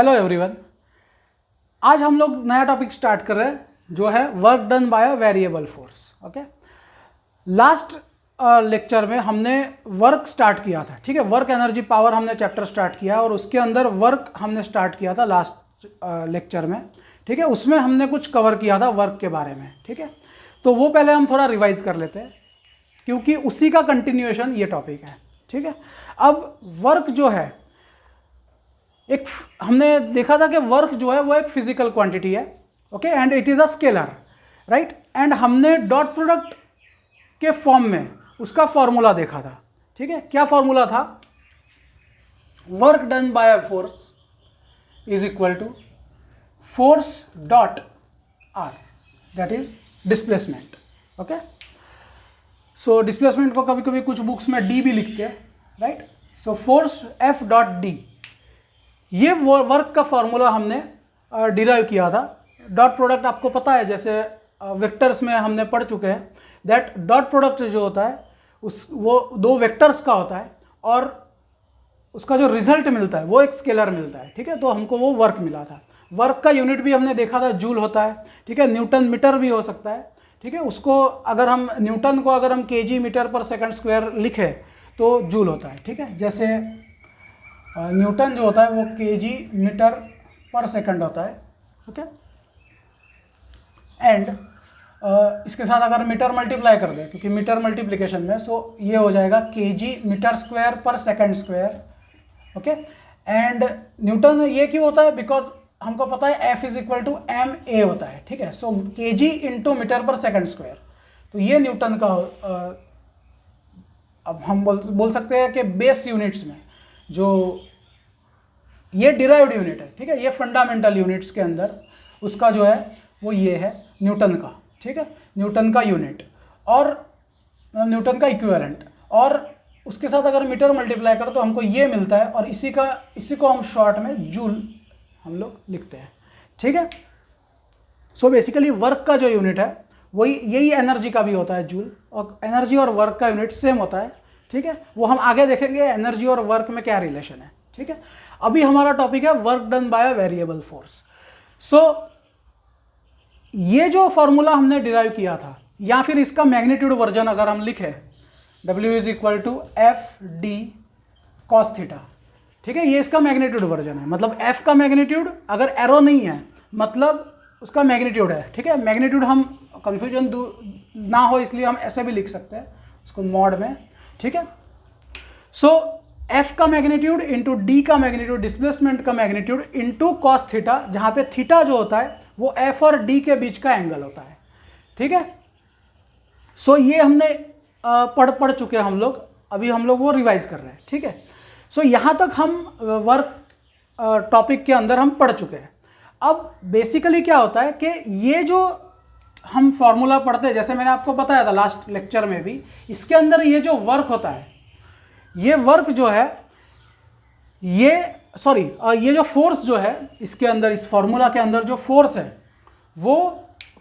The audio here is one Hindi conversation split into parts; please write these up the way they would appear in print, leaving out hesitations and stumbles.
Hello everyone. आज हम लोग नया टॉपिक स्टार्ट कर रहे हैं जो है work done by a variable force. Okay, last lecture में हमने वर्क स्टार्ट किया था, ठीक है। वर्क एनर्जी पावर हमने चैप्टर स्टार्ट किया और उसके अंदर वर्क हमने स्टार्ट किया था लास्ट लेक्चर में, ठीक है। उसमें हमने कुछ कवर किया था वर्क के बारे में, ठीक है। तो वो पहले हम थोड़ा रिवाइज कर लेते हैं क्योंकि उसी का कंटिन्यूएशन ये टॉपिक है, ठीक है। अब वर्क जो है, एक हमने देखा था कि वर्क जो है वो एक फिजिकल क्वांटिटी है, okay, and it is a scalar, right. And हमने डॉट प्रोडक्ट के फॉर्म में उसका फॉर्मूला देखा था, ठीक है। क्या फॉर्मूला था? Work done by a force is equal to force dot R, that is displacement, okay. So displacement को कभी कभी कुछ बुक्स में डी भी लिखते हैं, right. So force F dot D, ये वर्क का फॉर्मूला हमने डिराइव किया था। डॉट प्रोडक्ट आपको पता है, जैसे वेक्टर्स में हमने पढ़ चुके हैं दैट डॉट प्रोडक्ट जो होता है वो दो वेक्टर्स का होता है और उसका जो रिजल्ट मिलता है वो एक स्केलर मिलता है, ठीक है। तो हमको वो वर्क मिला था। वर्क का यूनिट भी हमने देखा था, जूल होता है, ठीक है। न्यूटन मीटर भी हो सकता है, ठीक है। उसको अगर हम न्यूटन को अगर हम KG metre per second square लिखे तो जूल होता है, ठीक है। जैसे न्यूटन जो होता है वो केजी मीटर पर सेकंड होता है, ओके। एंड इसके साथ अगर मीटर मल्टीप्लाई कर दें, क्योंकि मीटर मल्टीप्लिकेशन में, सो ये हो जाएगा KG meter square per second square, okay. And Newton ये क्यों होता है? बिकॉज हमको पता है F is equal to M A होता है, ठीक है। So KG into meter per second square, तो ये न्यूटन का अब हम बोल सकते हैं कि बेस यूनिट्स में जो ये डिराइव्ड यूनिट है, ठीक है, ये फंडामेंटल यूनिट्स के अंदर उसका जो है वो ये है न्यूटन का, ठीक है। न्यूटन का यूनिट और न्यूटन का इक्विवेलेंट, और उसके साथ अगर मीटर मल्टीप्लाई करो तो हमको ये मिलता है, और इसी को हम शॉर्ट में जूल हम लोग लिखते हैं, ठीक है। सो बेसिकली वर्क का जो यूनिट है वही यही एनर्जी का भी होता है, जूल। और एनर्जी और वर्क का यूनिट सेम होता है, ठीक है। वो हम आगे देखेंगे एनर्जी और वर्क में क्या रिलेशन है, ठीक है। अभी हमारा टॉपिक है work done by a variable force. So ये जो फॉर्मूला हमने डिराइव किया था, या फिर इसका मैग्नीट्यूड वर्जन अगर हम लिखें, W is equal to F D cos theta, ठीक है। ये इसका मैग्नीट्यूड वर्जन है, मतलब एफ का मैग्नीट्यूड, अगर एरो नहीं है मतलब उसका मैग्नीट्यूड है, ठीक है। मैग्नीट्यूड हम कंफ्यूजन ना हो इसलिए हम ऐसे भी लिख सकते हैं उसको मॉड में, ठीक है। सो एफ का मैग्नीट्यूड इंटू डी का मैग्नीट्यूड, डिस्प्लेसमेंट का मैग्नीट्यूड इंटू कॉस थीटा, जहां पे थीटा जो होता है वो एफ और डी के बीच का एंगल होता है, ठीक है। सो ये हमने पढ़ चुके हैं हम लोग, अभी हम लोग वो रिवाइज कर रहे हैं, ठीक है। सो यहां तक हम वर्क टॉपिक के अंदर हम पढ़ चुके हैं। अब बेसिकली क्या होता है कि ये जो हम फॉर्मूला पढ़ते हैं, जैसे मैंने आपको बताया था लास्ट लेक्चर में भी, इसके अंदर ये जो वर्क होता है, ये वर्क जो है ये जो फोर्स जो है इसके अंदर, इस फॉर्मूला के अंदर जो फोर्स है वो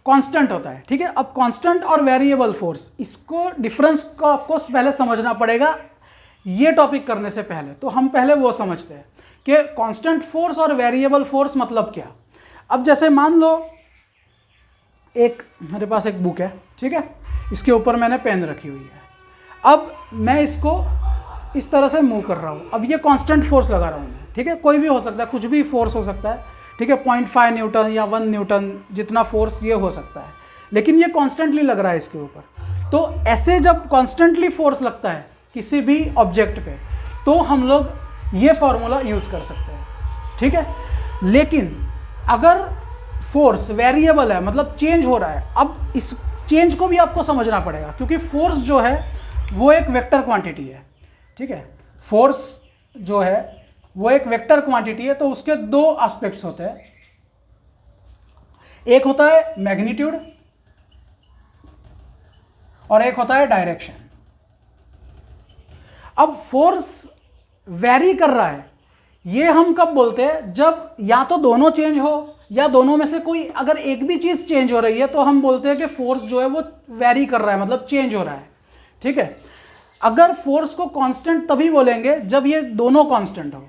कांस्टेंट होता है, ठीक है। अब कांस्टेंट और वेरिएबल फोर्स, इसको डिफरेंस को आपको पहले समझना पड़ेगा ये टॉपिक करने से पहले। तो हम पहले वो समझते हैं कि कांस्टेंट फोर्स और वेरिएबल फोर्स मतलब क्या। अब जैसे मान लो मेरे पास एक बुक है, ठीक है, इसके ऊपर मैंने पेन रखी हुई है। अब मैं इसको इस तरह से मूव कर रहा हूँ, अब ये कांस्टेंट फोर्स लगा रहा हूँ मैं, ठीक है। कोई भी हो सकता है, कुछ भी फोर्स हो सकता है, ठीक है। 0.5 न्यूटन या 1 न्यूटन जितना फोर्स ये हो सकता है, लेकिन ये कॉन्स्टेंटली लग रहा है इसके ऊपर। तो ऐसे जब कॉन्स्टेंटली फोर्स लगता है किसी भी ऑब्जेक्ट पे, तो हम लोग ये फॉर्मूला यूज़ कर सकते हैं, ठीक है। लेकिन अगर फोर्स वेरिएबल है, मतलब चेंज हो रहा है, अब इस चेंज को भी आपको समझना पड़ेगा, क्योंकि फोर्स जो है वो एक वेक्टर क्वांटिटी है, ठीक है। फोर्स जो है वो एक वेक्टर क्वांटिटी है, तो उसके दो एस्पेक्ट्स होते हैं। एक होता है मैग्नीट्यूड और एक होता है डायरेक्शन। अब फोर्स वेरी कर रहा है, ये हम कब बोलते हैं? जब या तो दोनों चेंज हो या दोनों में से कोई अगर एक भी चीज चेंज हो रही है, तो हम बोलते हैं कि फोर्स जो है वो वेरी कर रहा है, मतलब चेंज हो रहा है, ठीक है। अगर फोर्स को कांस्टेंट तभी बोलेंगे जब ये दोनों कांस्टेंट हो,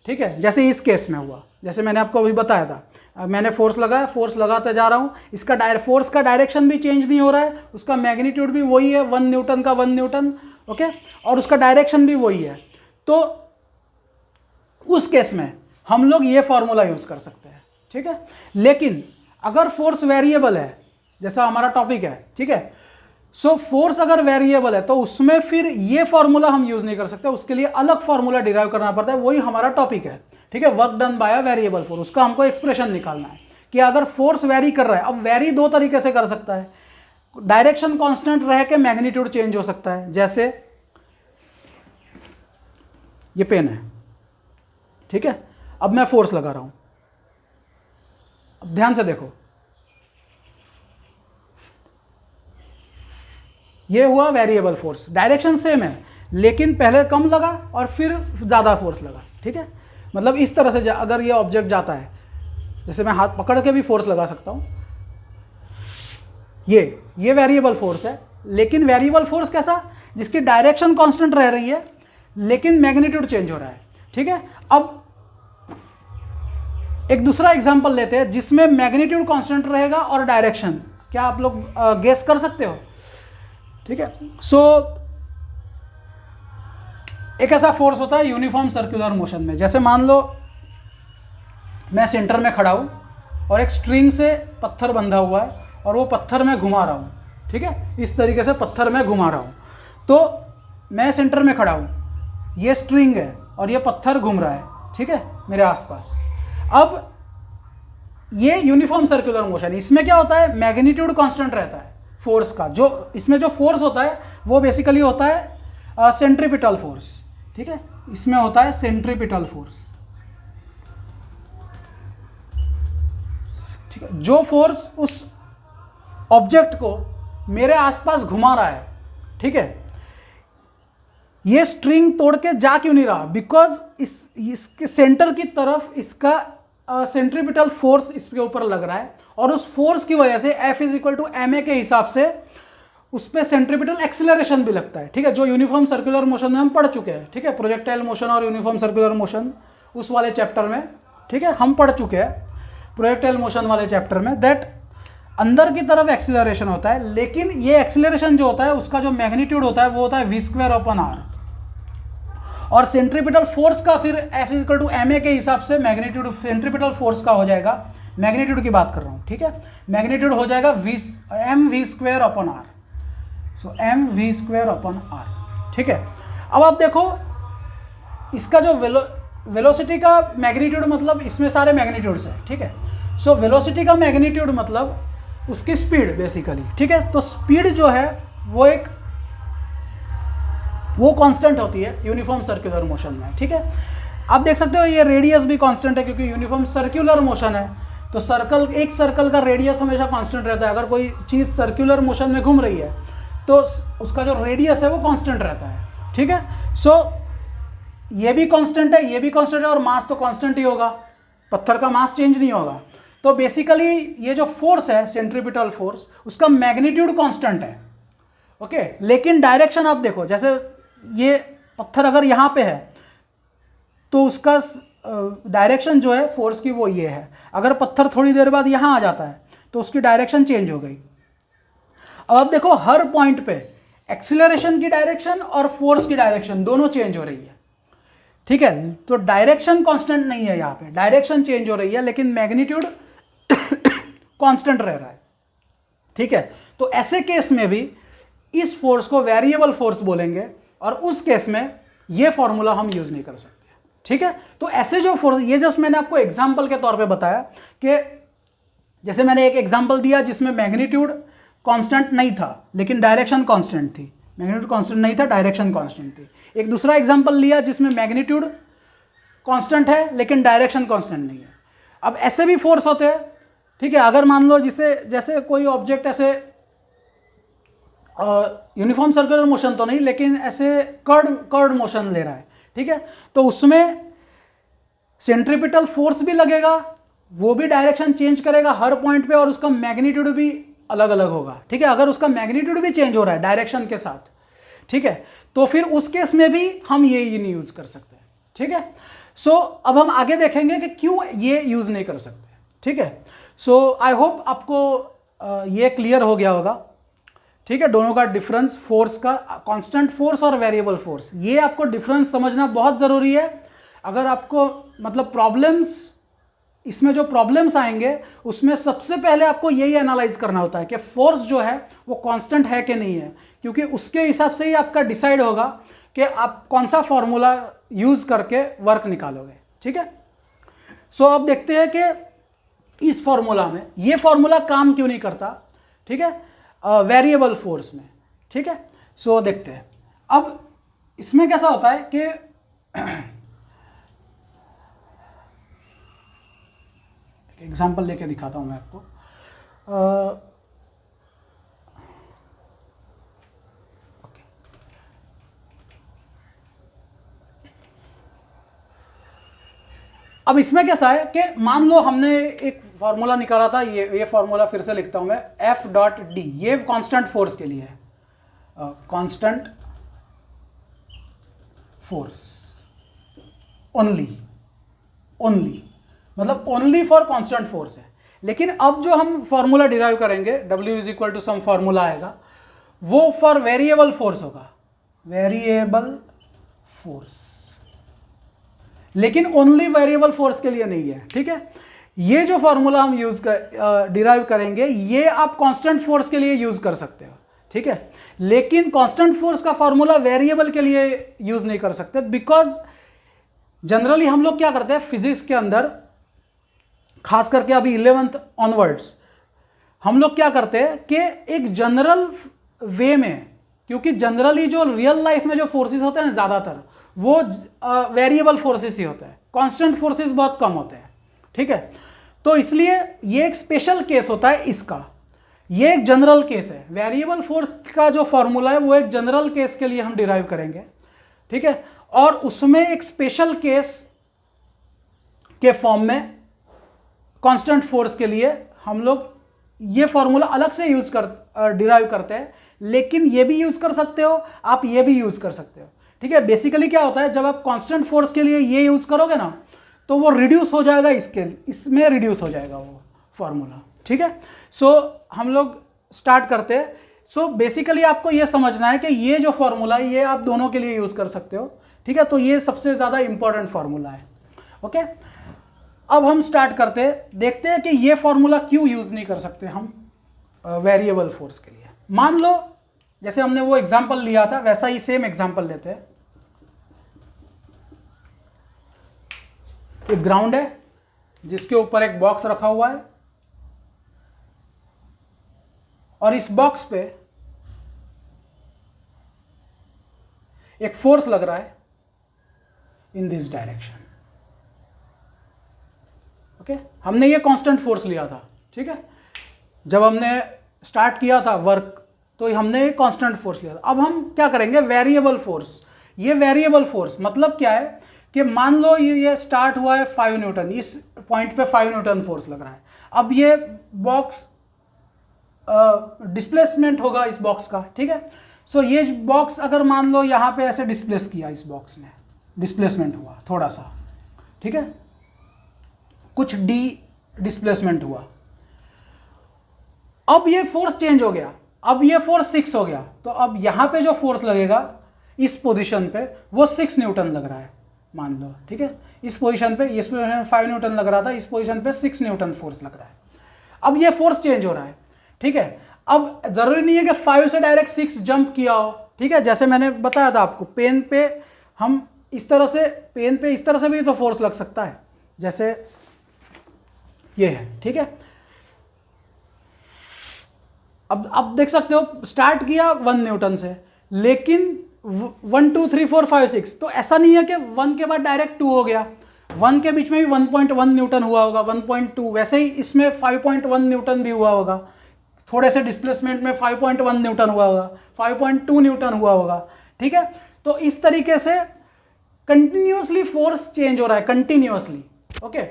ठीक है, जैसे इस केस में हुआ, जैसे मैंने आपको अभी बताया था, मैंने फोर्स लगाया, फोर्स लगाते जा रहा हूँ, इसका फोर्स का डायरेक्शन भी चेंज नहीं हो रहा है, उसका मैग्नीट्यूड भी वही है 1 न्यूटन का 1 न्यूटन, ओके, और उसका डायरेक्शन भी वही है। तो उस केस में हम लोग ये फॉर्मूला यूज कर सकते हैं, ठीक है। लेकिन अगर फोर्स वेरिएबल है, जैसा हमारा टॉपिक है, ठीक है, सो फोर्स अगर वेरिएबल है तो उसमें फिर ये फॉर्मूला हम यूज नहीं कर सकते, उसके लिए अलग फॉर्मूला डिराइव करना पड़ता है, वही हमारा टॉपिक है, ठीक है, work done by a variable force. उसका हमको एक्सप्रेशन निकालना है कि अगर फोर्स वेरी कर रहा है, अब वेरी दो तरीके से कर सकता है, डायरेक्शन कांस्टेंट रह के मैग्नीट्यूड चेंज हो सकता है, जैसे ये पेन है, ठीक है, अब मैं फोर्स लगा रहा हूं, अब ध्यान से देखो, ये हुआ वेरिएबल फोर्स, डायरेक्शन सेम है लेकिन पहले कम लगा और फिर ज़्यादा फोर्स लगा, ठीक है। मतलब इस तरह से अगर ये ऑब्जेक्ट जाता है, जैसे मैं हाथ पकड़ के भी फोर्स लगा सकता हूँ, ये वेरिएबल फोर्स है, लेकिन वेरिएबल फोर्स कैसा, जिसकी डायरेक्शन कांस्टेंट रह रही है लेकिन मैग्नीट्यूड चेंज हो रहा है, ठीक है। अब एक दूसरा एग्जांपल लेते हैं जिसमें मैग्नीट्यूड कांस्टेंट रहेगा और डायरेक्शन, क्या आप लोग गेस कर सकते हो, ठीक है। सो एक ऐसा फोर्स होता है यूनिफॉर्म सर्कुलर मोशन में, जैसे मान लो मैं सेंटर में खड़ा हूं और एक स्ट्रिंग से पत्थर बंधा हुआ है और वो पत्थर में घुमा रहा हूं, ठीक है, इस तरीके से पत्थर में घुमा रहा हूं, तो मैं सेंटर में खड़ा हूं, ये स्ट्रिंग है और ये पत्थर घूम रहा है, ठीक है, मेरे आसपास। अब ये यूनिफॉर्म सर्कुलर मोशन, इसमें क्या होता है, मैग्नीट्यूड कांस्टेंट रहता है फोर्स का, जो इसमें जो फोर्स होता है वो बेसिकली होता है सेंट्रीपिटल फोर्स, ठीक है, इसमें होता है सेंट्रीपिटल फोर्स, ठीक है, जो फोर्स उस ऑब्जेक्ट को मेरे आसपास घुमा रहा है, ठीक है। ये स्ट्रिंग तोड़ के जा क्यों नहीं रहा, बिकॉज इसके सेंटर की तरफ इसका सेंट्रीपिटल फोर्स इसके ऊपर लग रहा है और उस फोर्स की वजह से F = ma के हिसाब से उस पर सेंट्रीपिटल एक्सिलरेशन भी लगता है, ठीक है, जो यूनिफॉर्म सर्कुलर मोशन में हम पढ़ चुके हैं, ठीक है, प्रोजेक्टाइल मोशन और यूनिफॉर्म सर्कुलर मोशन उस वाले चैप्टर में, ठीक है, हम पढ़ चुके हैं प्रोजेक्टाइल मोशन वाले चैप्टर में, दैट अंदर की तरफ एक्सिलरेशन होता है, लेकिन ये एक्सिलरेशन जो होता है उसका जो मैग्नीट्यूड होता है वो होता है v²/r, और सेंट्रीपिटल फोर्स का फिर F = ma के हिसाब से मैग्नीट्यूड सेंट्रीपिटल फोर्स का हो जाएगा, मैग्नीट्यूड की बात कर रहा हूँ, ठीक है, मैग्नीट्यूड हो जाएगा mv²/r, सो mv²/r, ठीक है। अब आप देखो इसका जो वेलोसिटी का मैग्नीट्यूड, मतलब इसमें सारे मैग्नीट्यूड्स है, ठीक है, सो वेलोसिटी का मैग्नीट्यूड मतलब उसकी स्पीड बेसिकली, ठीक है, तो स्पीड जो है वो कांस्टेंट होती है यूनिफॉर्म सर्कुलर मोशन में, ठीक है। आप देख सकते हो ये रेडियस भी कांस्टेंट है क्योंकि यूनिफॉर्म सर्कुलर मोशन है, तो एक सर्कल का रेडियस हमेशा कांस्टेंट रहता है। अगर कोई चीज़ सर्कुलर मोशन में घूम रही है तो उसका जो रेडियस है वो कांस्टेंट रहता है, ठीक है। सो ये भी कांस्टेंट है, ये भी कांस्टेंट है, और मास तो कांस्टेंट ही होगा, पत्थर का मास चेंज नहीं होगा। तो बेसिकली ये जो फोर्स है सेंट्रीपिटल फोर्स, उसका मैग्नीट्यूड कांस्टेंट है, ओके, लेकिन डायरेक्शन आप देखो, जैसे ये पत्थर अगर यहाँ पे है तो उसका डायरेक्शन जो है फोर्स की वो ये है, अगर पत्थर थोड़ी देर बाद यहाँ आ जाता है तो उसकी डायरेक्शन चेंज हो गई। अब आप देखो हर पॉइंट पे एक्सीलरेशन की डायरेक्शन और फोर्स की डायरेक्शन दोनों चेंज हो रही है, ठीक है, तो डायरेक्शन कांस्टेंट नहीं है, यहाँ पे डायरेक्शन चेंज हो रही है लेकिन मैग्नीट्यूड कांस्टेंट रह रहा है, ठीक है। तो ऐसे केस में भी इस फोर्स को वेरिएबल फोर्स बोलेंगे और उस केस में ये फॉर्मूला हम यूज नहीं कर सकते, ठीक है। तो ऐसे जो फोर्स, ये जस्ट मैंने आपको एग्जांपल के तौर पे बताया कि जैसे मैंने एक एग्जांपल दिया जिसमें मैग्नीट्यूड कांस्टेंट नहीं था लेकिन डायरेक्शन कांस्टेंट थी, मैग्नीट्यूड कांस्टेंट नहीं था, डायरेक्शन कांस्टेंट थी। एक दूसरा एग्जांपल लिया जिसमें मैग्नीट्यूड कांस्टेंट है लेकिन डायरेक्शन कांस्टेंट नहीं है। अब ऐसे भी फोर्स होते हैं, ठीक है, अगर मान लो जैसे कोई ऑब्जेक्ट ऐसे यूनिफॉर्म सर्कुलर मोशन तो नहीं लेकिन ऐसे कर्ड मोशन ले रहा है, ठीक है, तो उसमें सेंट्रीपिटल फोर्स भी लगेगा, वो भी डायरेक्शन चेंज करेगा हर पॉइंट पे और उसका मैग्नीट्यूड भी अलग अलग होगा, ठीक है। अगर उसका मैग्नीट्यूड भी चेंज हो रहा है डायरेक्शन के साथ, ठीक है, तो फिर उस केस में भी हम ये नहीं यूज कर सकते, ठीक है। सो अब हम आगे देखेंगे कि क्यों ये यूज़ नहीं कर सकते, ठीक है। सो आई होप आपको ये क्लियर हो गया होगा, ठीक है, दोनों का डिफरेंस, फोर्स का, कांस्टेंट फोर्स और वेरिएबल फोर्स, ये आपको डिफरेंस समझना बहुत ज़रूरी है। अगर आपको मतलब प्रॉब्लम्स, इसमें जो प्रॉब्लम्स आएंगे उसमें सबसे पहले आपको यही एनालाइज करना होता है कि फोर्स जो है वो कांस्टेंट है कि नहीं है, क्योंकि उसके हिसाब से ही आपका डिसाइड होगा कि आप कौन सा फॉर्मूला यूज़ करके वर्क निकालोगे, ठीक है। सो अब देखते हैं कि इस फॉर्मूला में ये फॉर्मूला काम क्यों नहीं करता, ठीक है, वेरिएबल फोर्स में, ठीक है। सो देखते हैं अब इसमें कैसा होता है कि एग्जाम्पल लेके दिखाता हूं मैं आपको। ओके, अब इसमें कैसा है कि मान लो हमने एक फॉर्मूला निकाला था, ये फॉर्मूला फिर से लिखता हूं मैं, एफ डॉट डी, ये कांस्टेंट फोर्स के लिए है, कांस्टेंट फोर्स ओनली मतलब ओनली फॉर कांस्टेंट फोर्स है। लेकिन अब जो हम फॉर्मूला डिराइव करेंगे, W is equal to some formula आएगा, वो फॉर वेरिएबल फोर्स होगा, वेरिएबल फोर्स, लेकिन ओनली वेरिएबल फोर्स के लिए नहीं है, ठीक है। ये जो फॉर्मूला हम डिराइव करेंगे ये आप कांस्टेंट फोर्स के लिए यूज कर सकते हो, ठीक है, लेकिन कांस्टेंट फोर्स का फॉर्मूला वेरिएबल के लिए यूज नहीं कर सकते, बिकॉज जनरली हम लोग क्या करते हैं फिजिक्स के अंदर, खास करके अभी 11th ऑनवर्ड्स, हम लोग क्या करते हैं कि एक जनरल वे में, क्योंकि जनरली जो रियल लाइफ में जो फोर्सेस होते हैं ना ज़्यादातर वो वेरिएबल फोर्सेस ही होते हैं, कांस्टेंट फोर्सेस बहुत कम होते हैं, ठीक है। तो इसलिए ये एक स्पेशल केस होता है इसका, ये एक जनरल केस है, वेरिएबल फोर्स का जो फॉर्मूला है वो एक जनरल केस के लिए हम डिराइव करेंगे, ठीक है, और उसमें एक स्पेशल केस के फॉर्म में कांस्टेंट फोर्स के लिए हम लोग ये फॉर्मूला अलग से यूज डिराइव करते हैं, लेकिन ये भी यूज कर सकते हो आप, ये भी यूज कर सकते हो, ठीक है। बेसिकली क्या होता है, जब आप कांस्टेंट फोर्स के लिए ये यूज करोगे ना तो वो रिड्यूस हो जाएगा, इसमें रिड्यूस हो जाएगा वो फॉर्मूला, ठीक है। सो हम लोग स्टार्ट करते हैं। सो बेसिकली आपको ये समझना है कि ये जो फॉर्मूला है ये आप दोनों के लिए यूज कर सकते हो, ठीक है। तो ये सबसे ज़्यादा इंपॉर्टेंट फॉर्मूला है, ओके। अब हम स्टार्ट करते हैं, देखते हैं कि ये फॉर्मूला क्यों यूज नहीं कर सकते हम वेरिएबल फोर्स के लिए। मान लो जैसे हमने वो एग्जांपल लिया था वैसा ही सेम एग्जांपल लेते हैं। एक ग्राउंड है जिसके ऊपर एक बॉक्स रखा हुआ है और इस बॉक्स पे एक फोर्स लग रहा है इन दिस डायरेक्शन, ओके। हमने ये कांस्टेंट फोर्स लिया था, ठीक है, जब हमने स्टार्ट किया था वर्क तो हमने कांस्टेंट फोर्स लिया था। अब हम क्या करेंगे, वेरिएबल फोर्स। ये वेरिएबल फोर्स मतलब क्या है कि मान लो ये स्टार्ट हुआ है 5 न्यूटन, इस पॉइंट पे 5 न्यूटन फोर्स लग रहा है। अब ये बॉक्स डिस्प्लेसमेंट होगा इस बॉक्स का, ठीक है। सो ये बॉक्स अगर मान लो यहाँ पे ऐसे डिस्प्लेस किया, इस बॉक्स ने डिस्प्लेसमेंट हुआ थोड़ा सा, ठीक है, कुछ डी डिस्प्लेसमेंट हुआ। अब ये फोर्स चेंज हो गया, अब ये फोर्स 6 हो गया, तो अब यहां पे जो फोर्स लगेगा इस पोजीशन पे वो 6 न्यूटन लग रहा है मान लो, ठीक है। इस पोजीशन पे 5 न्यूटन लग रहा था, इस पोजीशन पे 6 न्यूटन फोर्स लग रहा है। अब ये फोर्स चेंज हो रहा है, ठीक है। अब जरूरी नहीं है कि 5 से डायरेक्ट 6 जंप किया हो, ठीक है। जैसे मैंने बताया था आपको, पेन पे हम इस तरह से, पेन पे इस तरह से भी तो फोर्स लग सकता है, जैसे ये है, ठीक है। अब देख सकते हो स्टार्ट किया 1 न्यूटन से, लेकिन 1 2 3 4 5 6, तो ऐसा नहीं है कि 1 के बाद डायरेक्ट 2 हो गया, 1 के बीच में भी 1.1 न्यूटन हुआ होगा, 1.2, वैसे ही इसमें 5.1 न्यूटन भी हुआ होगा, थोड़े से डिस्प्लेसमेंट में 5.1 न्यूटन हुआ होगा, 5.2 न्यूटन हुआ होगा, ठीक है। तो इस तरीके से कंटिन्यूसली फोर्स चेंज हो रहा है, कंटिन्यूसली, ओके।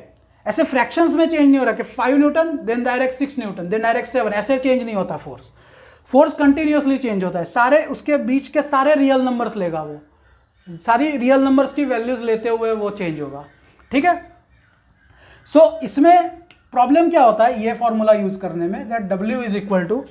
ऐसे फ्रैक्शंस में चेंज नहीं हो रहा कि 5 Newton then direct 6 Newton then direct 7, ऐसे चेंज नहीं होता फोर्स कंटिन्यूसली चेंज होता है। सारे उसके बीच के सारे रियल नंबर्स लेगा वो, सारी रियल नंबर्स की वैल्यूज लेते हुए वो चेंज होगा, ठीक है। सो इसमें प्रॉब्लम क्या होता है ये फॉर्मूला यूज करने में, that W is equal to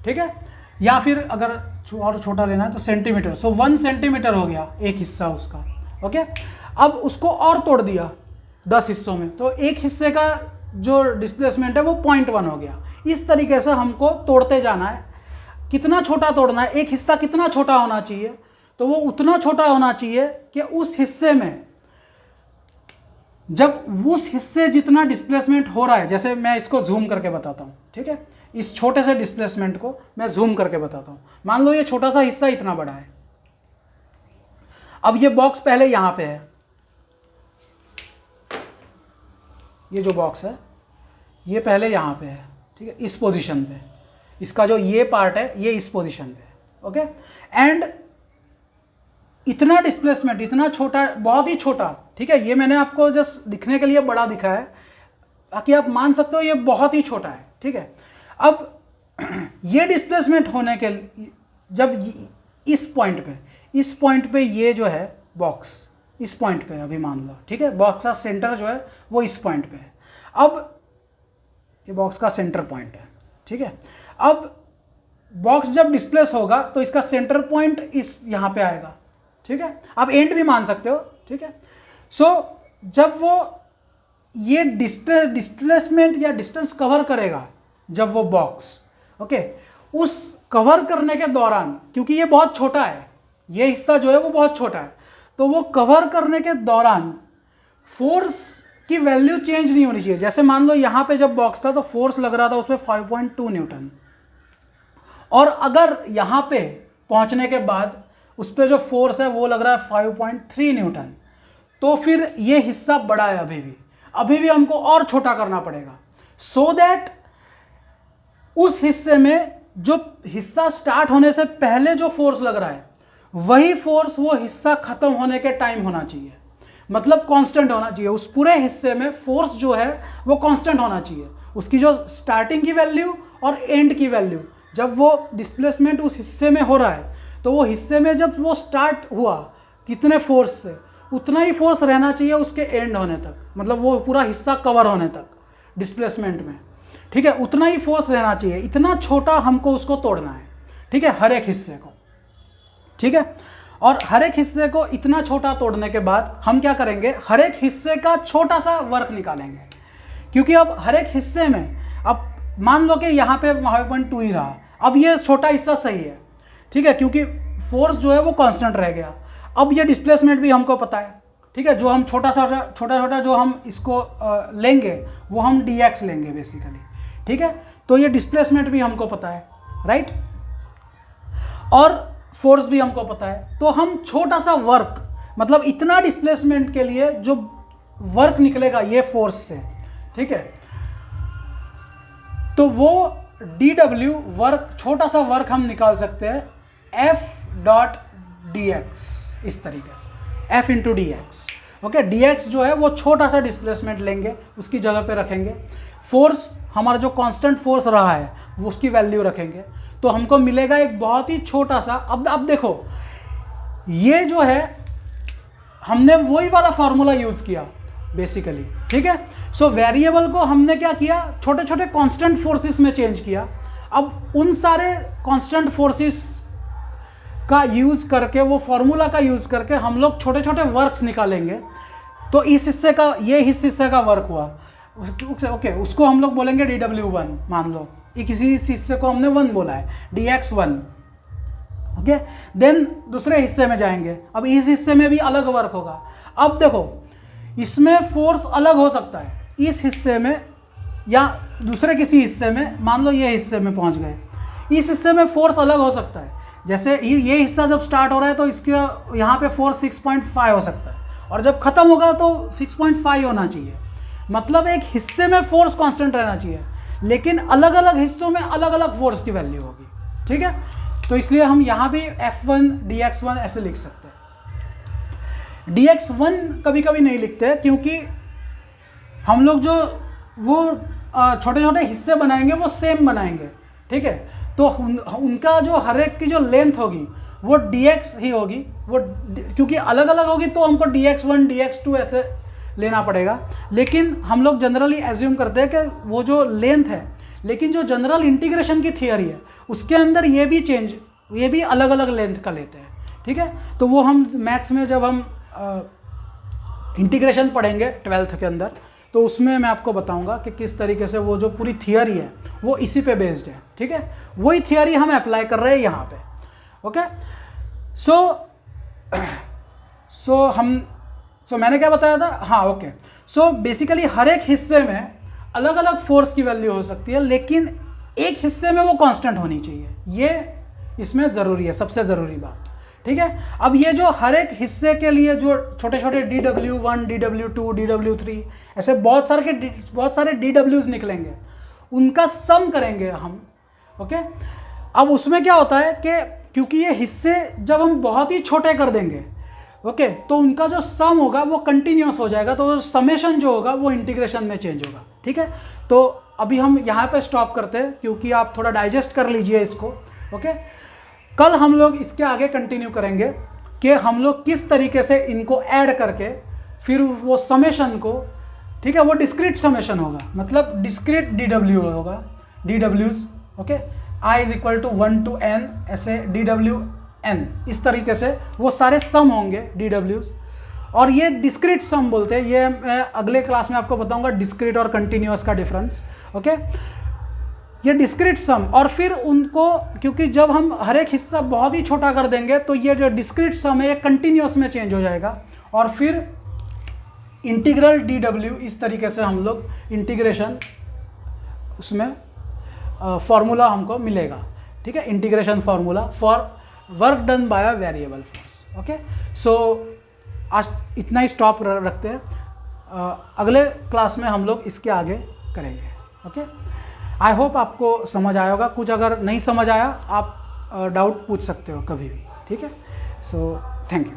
ठीक है, या फिर अगर और छोटा लेना है तो सेंटीमीटर, सो 1 सेंटीमीटर हो गया एक हिस्सा उसका, ओके। अब उसको और तोड़ दिया 10 हिस्सों में, तो एक हिस्से का जो डिस्प्लेसमेंट है वो 0.1 हो गया। इस तरीके से हमको तोड़ते जाना है। कितना छोटा तोड़ना है, एक हिस्सा कितना छोटा होना चाहिए, तो वो उतना छोटा होना चाहिए कि उस हिस्से में जब उस हिस्से जितना डिस्प्लेसमेंट हो रहा है, जैसे मैं इसको जूम करके बताता हूँ, ठीक है, इस छोटे से डिस्प्लेसमेंट को मैं जूम करके बताता हूँ। मान लो ये छोटा सा हिस्सा इतना बड़ा है, अब ये बॉक्स पहले यहाँ पे है, ये जो बॉक्स है ये पहले यहाँ पे है, ठीक है, इस पोजीशन पे, इसका जो ये पार्ट है ये इस पोजीशन पे है, ओके। एंड इतना डिस्प्लेसमेंट, इतना छोटा, बहुत ही छोटा, ठीक है, ये मैंने आपको जस्ट दिखने के लिए बड़ा दिखा है ताकि आप मान सकते हो ये बहुत ही छोटा है, ठीक है। अब ये डिस्प्लेसमेंट होने के जब इस पॉइंट पे ये जो है बॉक्स इस पॉइंट पे अभी मान लो, ठीक है, बॉक्स का सेंटर जो है वो इस पॉइंट पे है। अब ये बॉक्स का सेंटर पॉइंट है, ठीक है। अब बॉक्स जब डिस्प्लेस होगा तो इसका सेंटर पॉइंट इस यहाँ पे आएगा, ठीक है, आप एंड भी मान सकते हो, ठीक है। सो जब वो ये डिस्प्लेसमेंट या डिस्टेंस कवर करेगा, जब वो बॉक्स, ओके, उस कवर करने के दौरान, क्योंकि ये बहुत छोटा है, ये हिस्सा जो है वो बहुत छोटा है, तो वो कवर करने के दौरान फोर्स की वैल्यू चेंज नहीं होनी चाहिए। जैसे मान लो यहाँ पे जब बॉक्स था तो फोर्स लग रहा था उस पर 5.2 न्यूटन, और अगर यहाँ पे पहुँचने के बाद उस पर जो फोर्स है वो लग रहा है 5.3 न्यूटन, तो फिर ये हिस्सा बड़ा है, अभी भी हमको और छोटा करना पड़ेगा, सो दैट उस हिस्से में जो हिस्सा स्टार्ट होने से पहले जो फोर्स लग रहा है वही फोर्स वो हिस्सा खत्म होने के टाइम होना चाहिए, मतलब कांस्टेंट होना चाहिए। उस पूरे हिस्से में फोर्स जो है वो कांस्टेंट होना चाहिए, उसकी जो स्टार्टिंग की वैल्यू और एंड की वैल्यू, जब वो डिस्प्लेसमेंट उस हिस्से में हो रहा है तो वो हिस्से में जब वो स्टार्ट हुआ कितने फोर्स से, उतना ही फोर्स रहना चाहिए उसके एंड होने तक, मतलब वो पूरा हिस्सा कवर होने तक डिस्प्लेसमेंट में, ठीक है, उतना ही फोर्स रहना चाहिए। इतना छोटा हमको उसको तोड़ना है, ठीक है, हर एक हिस्से को, ठीक है। और हर एक हिस्से को इतना छोटा तोड़ने के बाद हम क्या करेंगे, हर एक हिस्से का छोटा सा वर्क निकालेंगे, क्योंकि अब हर एक हिस्से में, अब मान लो कि यहाँ पे 5.2 ही रहा, अब ये छोटा हिस्सा सही है, ठीक है, क्योंकि फोर्स जो है वो कांस्टेंट रह गया। अब ये डिस्प्लेसमेंट भी हमको पता है, ठीक है, जो हम छोटा जो हम इसको लेंगे वो हम dx लेंगे बेसिकली, ठीक है, तो ये डिस्प्लेसमेंट भी हमको पता है, राइट, और फोर्स भी हमको पता है, तो हम छोटा सा वर्क, मतलब इतना डिस्प्लेसमेंट के लिए जो वर्क निकलेगा ये फोर्स से, ठीक है, तो वो dw वर्क, छोटा सा वर्क हम निकाल सकते हैं F.dx, इस तरीके से F into dx, okay. dx जो है वो छोटा सा डिस्प्लेसमेंट लेंगे, उसकी जगह पे रखेंगे, फोर्स हमारा जो कांस्टेंट फोर्स रहा है वो उसकी वैल्यू रखेंगे, तो हमको मिलेगा एक बहुत ही छोटा सा। अब देखो ये जो है हमने वही वाला फार्मूला यूज़ किया बेसिकली, ठीक है। सो वेरिएबल को हमने क्या किया, छोटे छोटे कांस्टेंट फोर्सेस में चेंज किया। अब उन सारे कांस्टेंट फोर्सेस का यूज़ करके, वो फार्मूला का यूज़ करके हम लोग छोटे छोटे वर्क्स निकालेंगे। तो इस हिस्से का, ये इस हिस्से का वर्क हुआ, ओके, उसको हम लोग बोलेंगे dw1, मान लो किसी इस हिस्से को हमने 1 बोला है, dx1, ओके। देन दूसरे हिस्से में जाएंगे, अब इस हिस्से में भी अलग वर्क होगा। अब देखो इसमें फोर्स अलग हो सकता है, इस हिस्से में या दूसरे किसी हिस्से में, मान लो ये हिस्से में पहुंच गए, इस हिस्से में फोर्स अलग हो सकता है। जैसे ये हिस्सा जब स्टार्ट हो रहा है तो इसके यहाँ पे फोर्स 6.5 हो सकता है, और जब खत्म होगा तो 6.5 होना चाहिए। मतलब एक हिस्से में फोर्स कांस्टेंट रहना चाहिए, लेकिन अलग अलग हिस्सों में अलग अलग फोर्स की वैल्यू होगी, ठीक है। तो इसलिए हम यहाँ भी F1 dx1 ऐसे लिख सकते हैं। dx1 कभी कभी नहीं लिखते, क्योंकि हम लोग जो वो छोटे छोटे हिस्से बनाएंगे वो सेम बनाएंगे, ठीक है। तो उनका जो हर एक की जो लेंथ होगी वो dx ही होगी, वो क्योंकि अलग अलग होगी तो हमको dx1 dx2 ऐसे लेना पड़ेगा। लेकिन हम लोग जनरली एज्यूम करते हैं कि वो जो लेंथ है, लेकिन जो जनरल इंटीग्रेशन की थियरी है उसके अंदर ये भी अलग अलग लेंथ का लेते हैं, ठीक है। तो वो हम मैथ्स में जब हम इंटीग्रेशन पढ़ेंगे 12th के अंदर, तो उसमें मैं आपको बताऊंगा कि किस तरीके से वो जो पूरी थियरी है वो इसी पे बेस्ड है, ठीक है। वही थियरी हम अप्लाई कर रहे हैं यहाँ पे, ओके। सो मैंने क्या बताया था, हाँ ओके। सो बेसिकली हर एक हिस्से में अलग अलग फोर्स की वैल्यू हो सकती है, लेकिन एक हिस्से में वो कांस्टेंट होनी चाहिए, ये इसमें ज़रूरी है, सबसे ज़रूरी बात, ठीक है। अब ये जो हर एक हिस्से के लिए जो छोटे छोटे dw1, dw2, dw3 ऐसे बहुत सारे dw's निकलेंगे, उनका सम करेंगे हम, ओके। अब उसमें क्या होता है कि क्योंकि ये हिस्से जब हम बहुत ही छोटे कर देंगे, ओके, तो उनका जो सम होगा वो कंटिन्यूस हो जाएगा, तो समेशन जो होगा वो इंटीग्रेशन में चेंज होगा, ठीक है। तो अभी हम यहाँ पे स्टॉप करते हैं, क्योंकि आप थोड़ा डाइजेस्ट कर लीजिए इसको, ओके। कल हम लोग इसके आगे कंटिन्यू करेंगे कि हम लोग किस तरीके से इनको ऐड करके फिर वो समेशन को, ठीक है, वो डिस्क्रीट समेशन होगा, मतलब डिस्क्रीट dw होगा, dw's, okay. I = 1 to n ऐसे dwn, इस तरीके से वो सारे सम होंगे dw's, और ये डिस्क्रीट सम बोलते हैं। ये मैं अगले क्लास में आपको बताऊंगा डिस्क्रीट और कंटिन्यूअस का डिफरेंस, ओके। ये डिस्क्रीट सम, और फिर उनको, क्योंकि जब हम हर एक हिस्सा बहुत ही छोटा कर देंगे तो ये जो डिस्क्रीट सम है ये कंटिन्यूअस में चेंज हो जाएगा, और फिर इंटीग्रल dw, इस तरीके से हम लोग इंटीग्रेशन उसमें फॉर्मूला हमको मिलेगा, ठीक है, integration formula for work done by a variable force, okay. So आज इतना ही स्टॉप रखते हैं, अगले क्लास में हम लोग इसके आगे करेंगे, ओके। आई होप आपको समझ आया होगा। कुछ अगर नहीं समझ आया आप डाउट पूछ सकते हो कभी भी, ठीक है। So thank you.